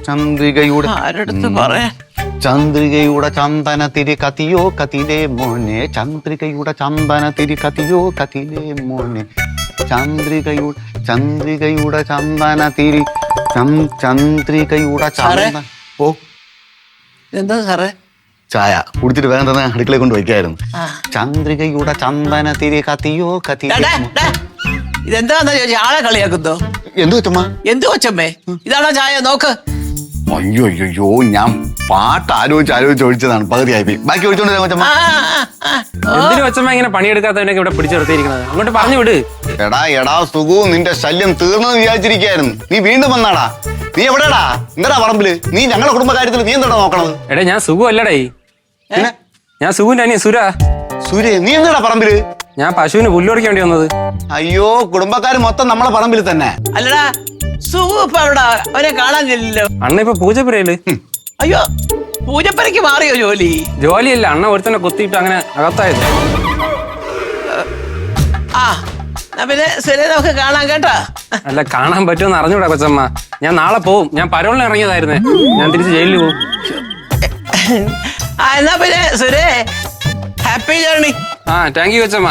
ചന്ദ്രികയുടെ ആരടുത്ത് പറയാൻ? ചന്ദ്രികയുടെ ചന്ദന തിരി കത്തിയോ കത്തിലേ മോനെ, ചന്ദ്രികയുടെ ചന്ദന തിരി കത്തിയോ കത്തിലേ മോനെ, ചന്ദ്രികയുടെ ചന്ദന തിരി ചന്ദ്രികയുടെ ചന്ദന. ഓ എന്താ സാറേ? ചായ കുടിച്ചിട്ട് വേഗം തന്നെ അടുക്കളയിൽ കൊണ്ട് വയ്ക്കായിരുന്നു. ചന്ദ്രികയുടെ ചന്ദന തിരി കത്തിയോ കത്തിലേ. ഇതെന്താന്ന് ചോദിച്ചാ ആളെ കളിയാക്കുന്നോ? എന്തു കൊച്ചമ്മ? എന്തു കൊച്ചമ്മേ? ഇതാണോ ചായ? നോക്ക്. അയ്യോ അയ്യോ, ഞാൻ പാട്ട് ആലോചിച്ച് ഒഴിച്ചതാണ്, പകുതിയായി. ബാക്കി ഒഴിച്ചോണ്ട് കൊച്ചമ്മ. എന്തിനു കൊച്ചമ്മ ഇങ്ങനെ പണിയെടുക്കാത്തവനൊക്കെ ഇവിടെ പിടിച്ചു നിർത്തിയിരിക്കുന്നത്? അങ്ങോട്ട് പറഞ്ഞു വിട്. എടാ സുഖു, നിന്റെ ശല്യം തീർന്നെന്ന് വിചാരിച്ചിരിക്കായിരുന്നു. നീ വീണ്ടും വന്നാടാ. നീ എവിടെടാ? എന്താടാ പറമ്പില്? നീ ഞങ്ങളുടെ കുടുംബകാര്യത്തിൽ നീ എന്താടാ നോക്കണത്? എടേ, ഞാൻ സുഖു അല്ലടേ. ഞാൻ സുഖുവിന്റെ അനിയൻ സുര. സൂര്യ, നീ എന്താടാ പറമ്പില്? ഞാൻ പശുവിന് പുല്ലോടിക്കാൻ വേണ്ടി വന്നത്. അയ്യോ, കുടുംബക്കാര് മൊത്തം നമ്മളെ പറമ്പിൽ തന്നെ. അല്ലടാ, സുഖു ഇപ്പൊ എവിടാ? അവനെ കാണാൻ ചെല്ലില്ലോ. അണ്ണ ഇപ്പൊ പൂജപ്പുരയില്. അയ്യോ, പൂജപ്പരക്ക് മാറിയോ ജോലി? ജോലിയല്ല, അണ്ണ ഒരുത്തന്നെ കുത്തിയിട്ട് അങ്ങനെ അകത്തായത്. ആ പിന്നെ ശരി, നമുക്ക് കാണാൻ കേട്ടാ. അല്ല, കാണാൻ പറ്റുമെന്ന് അറിഞ്ഞൂടാ കൊച്ചമ്മ. ഞാൻ നാളെ പോവും. ഞാൻ പരോളിന് ഇറങ്ങിയതായിരുന്നേ. ഞാൻ തിരിച്ച് ജയിലിൽ പോവും. എന്നാ പിന്നെ സുരേ, ഹാപ്പി ജേർണി. താങ്ക് യു കൊച്ചമ്മ.